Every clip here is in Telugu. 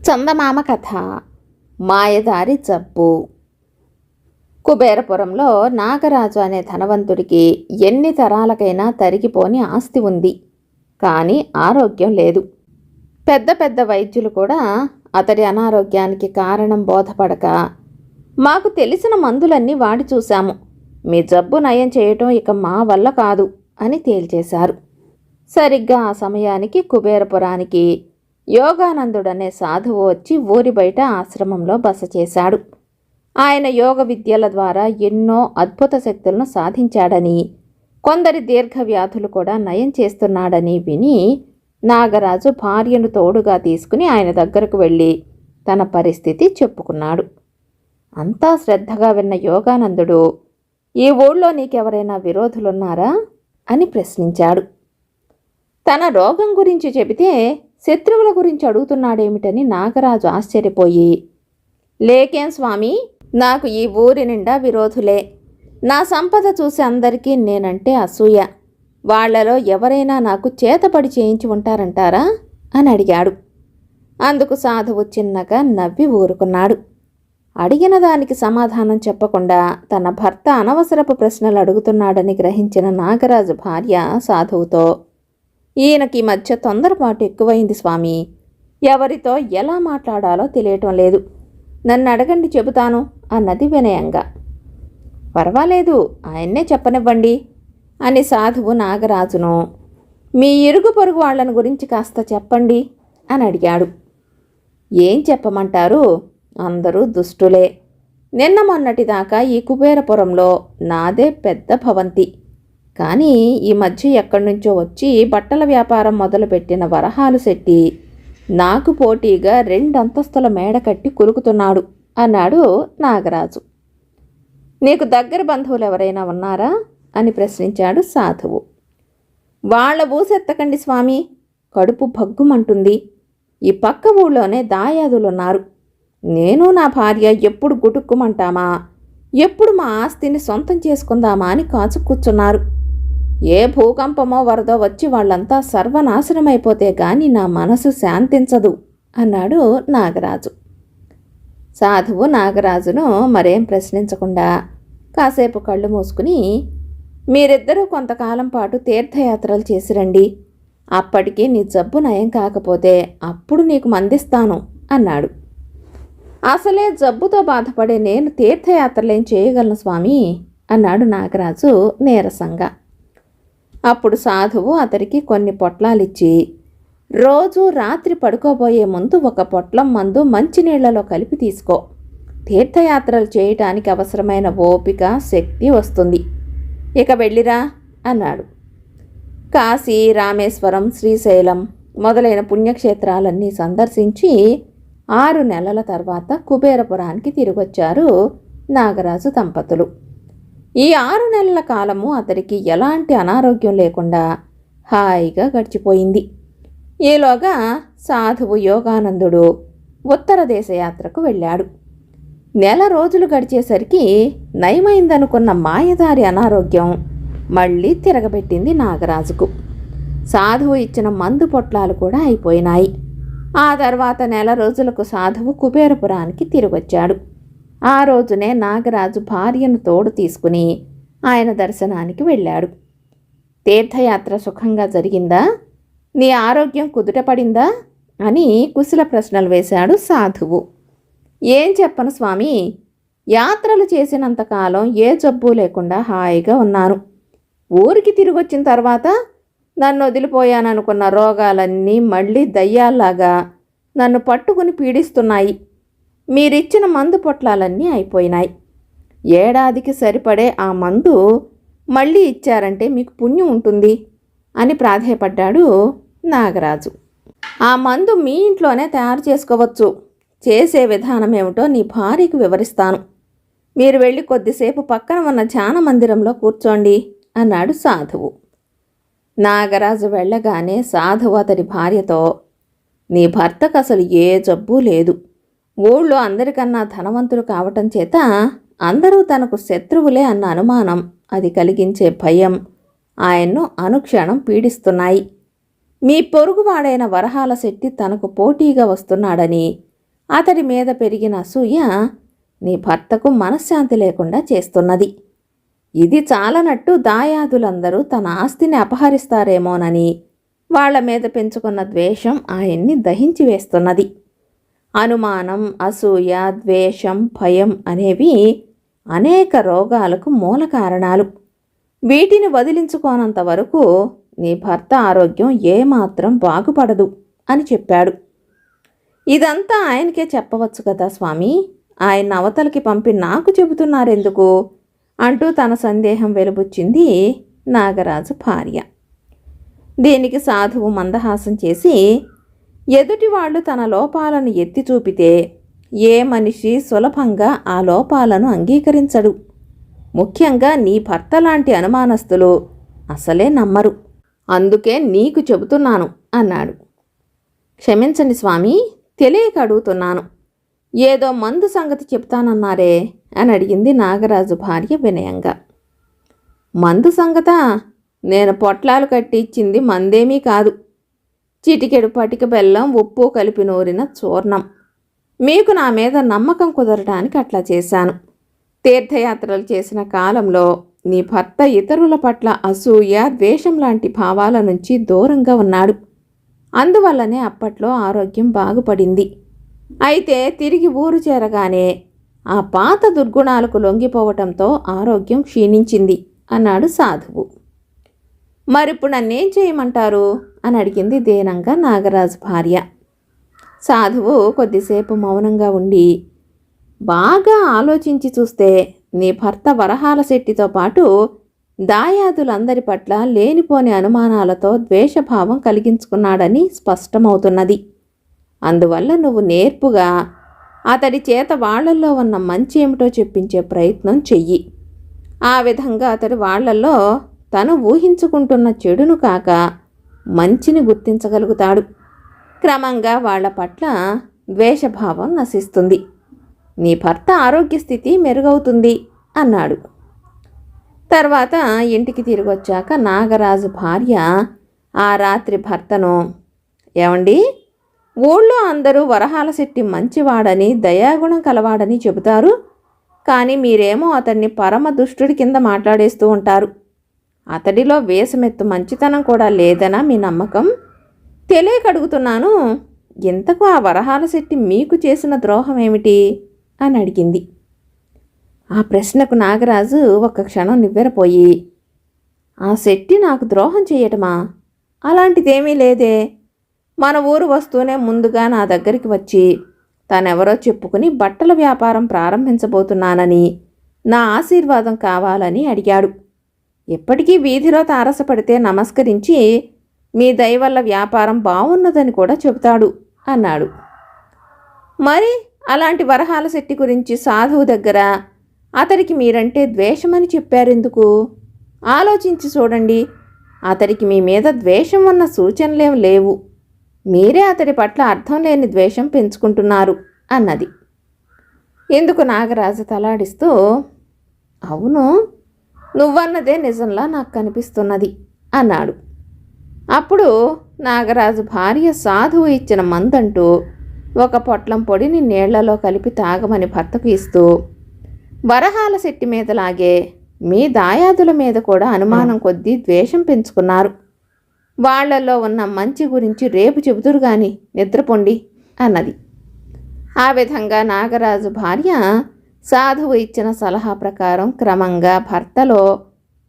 చందమామ కథ. మాయదారి జబ్బు. కుబేరపురంలో నాగరాజు అనే ధనవంతుడికి ఎన్ని తరాలకైనా తరిగిపోని ఆస్తి ఉంది. కానీ ఆరోగ్యం లేదు. పెద్ద పెద్ద వైద్యులు కూడా అతడి అనారోగ్యానికి కారణం బోధపడక, మాకు తెలిసిన మందులన్నీ వాడి చూశాము, మీ జబ్బు నయం చేయటం ఇక మా వల్ల కాదు అని తేల్చేశారు. సరిగ్గా ఆ సమయానికి కుబేరపురానికి యోగానందుడనే సాధువు వచ్చి ఊరి బయట ఆశ్రమంలో బస చేశాడు. ఆయన యోగ విద్యల ద్వారా ఎన్నో అద్భుత శక్తులను సాధించాడని, కొందరి దీర్ఘవ్యాధులు కూడా నయం చేస్తున్నాడని విని నాగరాజు భార్యను తోడుగా తీసుకుని ఆయన దగ్గరకు వెళ్ళి తన పరిస్థితి చెప్పుకున్నాడు. అంతా శ్రద్ధగా విన్న యోగానందుడు, ఈ ఊళ్ళో నీకెవరైనా విరోధులున్నారా అని ప్రశ్నించాడు. తన రోగం గురించి చెబితే శత్రువుల గురించి అడుగుతున్నాడేమిటని నాగరాజు ఆశ్చర్యపోయి, లేకేం స్వామి, నాకు ఈ ఊరి నిండా విరోధులే. నా సంపద చూసి అందరికీ నేనంటే అసూయ. వాళ్లలో ఎవరైనా నాకు చేతపడి చేయించి ఉంటారంటారా అని అడిగాడు. అందుకు సాధువు చిన్నగా నవ్వి ఊరుకున్నాడు. అడిగిన దానికి సమాధానం చెప్పకుండా తన భర్త అనవసరపు ప్రశ్నలు అడుగుతున్నాడని గ్రహించిన నాగరాజు భార్య సాధువుతో, ఈయనకి మధ్య తొందరపాటు ఎక్కువైంది స్వామి, ఎవరితో ఎలా మాట్లాడాలో తెలియటం లేదు, నన్ను అడగండి చెబుతాను అన్నది వినయంగా. పర్వాలేదు, ఆయన్నే చెప్పనివ్వండి అని సాధువు నాగరాజును, మీ ఇరుగు పొరుగు వాళ్ళని గురించి కాస్త చెప్పండి అని అడిగాడు. ఏం చెప్పమంటారు, అందరూ దుష్టులే. నిన్న మొన్నటిదాకా ఈ కుబేరపురంలో నాదే పెద్ద భవంతి. కానీ ఈ మధ్య ఎక్కడి నుంచో వచ్చి బట్టల వ్యాపారం మొదలుపెట్టిన వరహాలు శెట్టి నాకు పోటీగా 2 అంతస్తుల మేడ కట్టి కులుకుతున్నాడు అన్నాడు నాగరాజు. నీకు దగ్గర బంధువులు ఎవరైనా ఉన్నారా అని ప్రశ్నించాడు సాధువు. వాళ్ళ ఊసెత్తకండి స్వామి, కడుపు భగ్గుమంటుంది. ఈ పక్క ఊళ్ళోనే దాయాదులున్నారు. నేను నా భార్య ఎప్పుడు గుటుక్కుమంటామా, ఎప్పుడు మా ఆస్తిని సొంతం చేసుకుందామా అని కాచు కూర్చున్నారు. ఏ భూకంపమో వరదో వచ్చి వాళ్ళంతా సర్వనాశనమైపోతే గాని నా మనసు శాంతించదు అన్నాడు నాగరాజు. సాధువు నాగరాజును మరేం ప్రశ్నించకుండా కాసేపు కళ్ళు మూసుకుని, మీరిద్దరూ కొంతకాలం పాటు తీర్థయాత్రలు చేసిరండి, అప్పటికి నీ జబ్బు నయం కాకపోతే అప్పుడు నీకు మందిస్తాను అన్నాడు. అసలే జబ్బుతో బాధపడే నేను తీర్థయాత్రలేం చేయగలను స్వామి అన్నాడు నాగరాజు నీరసంగా. అప్పుడు సాధువు అతడికి కొన్ని పొట్లాలిచ్చి, రోజు రాత్రి పడుకోబోయే ముందు ఒక పొట్లం మందు మంచినీళ్లలో కలిపి తీసుకో, తీర్థయాత్రలు చేయటానికి అవసరమైన ఓపిక శక్తి వస్తుంది, ఇక వెళ్ళిరా అన్నాడు. కాశీ, రామేశ్వరం, శ్రీశైలం మొదలైన పుణ్యక్షేత్రాలన్నీ సందర్శించి 6 నెలల తర్వాత కుబేరపురానికి తిరిగొచ్చారు నాగరాజు దంపతులు. ఈ 6 నెలల కాలము అతడికి ఎలాంటి అనారోగ్యం లేకుండా హాయిగా గడిచిపోయింది. ఈలోగా సాధువు యోగానందుడు ఉత్తర దేశ యాత్రకు వెళ్ళాడు. 1 నెల రోజులు గడిచేసరికి నయమైందనుకున్న మాయదారి అనారోగ్యం మళ్ళీ తిరగబెట్టింది నాగరాజుకు. సాధువు ఇచ్చిన మందు పొట్లాలు కూడా అయిపోయినాయి. ఆ తర్వాత 1 నెల రోజులకు సాధువు కుబేరపురానికి తిరిగొచ్చాడు. ఆ రోజునే నాగరాజు భార్యను తోడు తీసుకుని ఆయన దర్శనానికి వెళ్ళాడు. తీర్థయాత్ర సుఖంగా జరిగిందా, నీ ఆరోగ్యం కుదుటపడిందా అని కుశల ప్రశ్నలు వేశాడు సాధువు. ఏం చెప్పను స్వామి, యాత్రలు చేసినంతకాలం ఏ జబ్బు లేకుండా హాయిగా ఉన్నాను. ఊరికి తిరిగొచ్చిన తర్వాత నన్ను వదిలిపోయాననుకున్న రోగాలన్నీ మళ్ళీ దయ్యాల్లాగా నన్ను పట్టుకుని పీడిస్తున్నాయి. మీరిచ్చిన మందు పొట్లాలన్నీ అయిపోయినాయి. ఏడాదికి సరిపడే ఆ మందు మళ్ళీ ఇచ్చారంటే మీకు పుణ్యం ఉంటుంది అని ప్రాధేయపడ్డాడు నాగరాజు. ఆ మందు మీ ఇంట్లోనే తయారు చేసుకోవచ్చు. చేసే విధానం ఏమిటో నీ భార్యకు వివరిస్తాను. మీరు వెళ్ళి కొద్దిసేపు పక్కన ఉన్న ధ్యాన మందిరంలో కూర్చోండి అన్నాడు సాధువు. నాగరాజు వెళ్ళగానే సాధువు అతడి భార్యతో, నీ భర్తకు అసలు ఏ జబ్బు లేదు. ఊళ్ళో అందరికన్నా ధనవంతులు కావటం చేత అందరూ తనకు శత్రువులే అన్న అనుమానం, అది కలిగించే భయం ఆయన్ను అనుక్షణం పీడిస్తున్నాయి. మీ పొరుగువాడైన వరహాల శెట్టి తనకు పోటీగా వస్తున్నాడని అతడి మీద పెరిగిన అసూయ నీ భర్తకు మనశ్శాంతి లేకుండా చేస్తున్నది. ఇది చాలనట్టు దాయాదులందరూ తన ఆస్తిని అపహరిస్తారేమోనని వాళ్ల మీద పెంచుకున్న ద్వేషం ఆయన్ని దహించి వేస్తున్నది. అనుమానం, అసూయ, ద్వేషం, భయం అనేవి అనేక రోగాలకు మూల కారణాలు. వీటిని వదిలించుకోనంత వరకు నీ భర్త ఆరోగ్యం ఏమాత్రం బాగుపడదు అని చెప్పాడు. ఇదంతా ఆయనకే చెప్పవచ్చు కదా స్వామి, ఆయన అవతలికి పంపి నాకు చెబుతున్నారెందుకు అంటూ తన సందేహం వెలుబుచ్చింది నాగరాజు భార్య. దీనికి సాధువు మందహాసం చేసి, ఎదుటివాళ్లు తన లోపాలను ఎత్తి చూపితే ఏ మనిషి సులభంగా ఆ లోపాలను అంగీకరించడు. ముఖ్యంగా నీ భర్త లాంటి అనుమానస్తులు అసలే నమ్మరు. అందుకే నీకు చెబుతున్నాను అన్నాడు. క్షమించండి స్వామి, తెలియక అడుగుతున్నాను. ఏదో మందు సంగతి చెప్తానన్నారే అని అడిగింది నాగరాజు భార్య వినయంగా. మందు సంగతా? నేను పొట్లాలు కట్టి ఇచ్చింది మందేమీ కాదు. చిటికెడు పటిక బెల్లం, ఉప్పు కలిపి నూరిన చూర్ణం. మీకు నా మీద నమ్మకం కుదరడానికి అట్లా చేశాను. తీర్థయాత్రలు చేసిన కాలంలో నీ భర్త ఇతరుల పట్ల అసూయ, ద్వేషం లాంటి భావాల నుంచి దూరంగా ఉన్నాడు. అందువల్లనే అప్పట్లో ఆరోగ్యం బాగుపడింది. అయితే తిరిగి ఊరు చేరగానే ఆ పాత దుర్గుణాలకు లొంగిపోవటంతో ఆరోగ్యం క్షీణించింది అన్నాడు సాధువు. మరిప్పుడు నన్నేం చేయమంటారు అని అడిగింది దీనంగా నాగరాజు భార్య. సాధువు కొద్దిసేపు మౌనంగా ఉండి, బాగా ఆలోచించి చూస్తే నీ భర్త వరహాల శెట్టితో పాటు దాయాదులందరి పట్ల లేనిపోని అనుమానాలతో ద్వేషభావం కలిగించుకున్నాడని స్పష్టమవుతున్నది. అందువల్ల నువ్వు నేర్పుగా అతడి చేత వాళ్లల్లో ఉన్న మంచి ఏమిటో చెప్పించే ప్రయత్నం చెయ్యి. ఆ విధంగా అతడు వాళ్లల్లో తను ఊహించుకుంటున్న చెడును కాక మంచిని గుర్తించగలుగుతాడు. క్రమంగా వాళ్ల పట్ల ద్వేషభావం నశిస్తుంది. నీ భర్త ఆరోగ్య స్థితి మెరుగవుతుంది అన్నాడు. తర్వాత ఇంటికి తిరిగొచ్చాక నాగరాజు భార్య ఆ రాత్రి భర్తను, ఏమండి, ఊళ్ళో అందరూ వరహాల శెట్టి మంచివాడని, దయాగుణం కలవాడని చెబుతారు. కానీ మీరేమో అతన్ని పరమ దుష్టుడి కింద మాట్లాడేస్తూ ఉంటారు. అతడిలో వేసమెత్తు మంచితనం కూడా లేదనా మీ నమ్మకం? తెలియక అడుగుతున్నాను, ఇంతకు ఆ వరహాల శెట్టి మీకు చేసిన ద్రోహం ఏమిటి అని అడిగింది. ఆ ప్రశ్నకు నాగరాజు ఒక్క క్షణం నివ్వెరపోయి, ఆ శెట్టి నాకు ద్రోహం చేయటమా? అలాంటిదేమీ లేదే. మన ఊరు వస్తూనే ముందుగా నా దగ్గరికి వచ్చి తానెవరో చెప్పుకుని బట్టల వ్యాపారం ప్రారంభించబోతున్నానని, నా ఆశీర్వాదం కావాలని అడిగాడు. ఎప్పటికీ వీధిలో తారసపడితే నమస్కరించి మీ దయ వల్ల వ్యాపారం బాగున్నదని కూడా చెబుతాడు అన్నాడు. మరి అలాంటి వరహాల శెట్టి గురించి సాధువు దగ్గర అతడికి మీరంటే ద్వేషమని చెప్పారెందుకు? ఆలోచించి చూడండి. అతడికి మీ మీద ద్వేషం ఉన్న సూచనలేం లేవు. మీరే అతడి పట్ల అర్థం లేని ద్వేషం పెంచుకుంటున్నారు అన్నది. ఎందుకు నాగరాజు తలాడిస్తూ, అవును, నువ్వన్నదే నిజంలా నాకు కనిపిస్తున్నది అన్నాడు. అప్పుడు నాగరాజు భార్య సాధువు ఇచ్చిన మందంటూ ఒక పొట్లం పొడిని నీళ్లలో కలిపి తాగమని భర్తకు ఇస్తూ, వరహాల శెట్టి మీదలాగే మీ దాయాదుల మీద కూడా అనుమానం కొద్దీ ద్వేషం పెంచుకున్నారు. వాళ్లలో ఉన్న మంచి గురించి రేపు చెబుతురు గాని నిద్రపోండి అన్నది. ఆ విధంగా నాగరాజు భార్య సాధువు ఇచ్చిన సలహా ప్రకారం క్రమంగా భర్తలో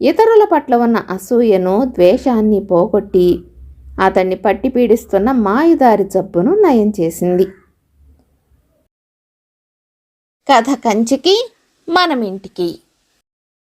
ఇతరుల పట్ల ఉన్న అసూయను, ద్వేషాన్ని పోగొట్టి అతన్ని పట్టి పీడిస్తున్న మాయదారి జబ్బును నయం చేసింది. కథ కంచికి మనమింటికి.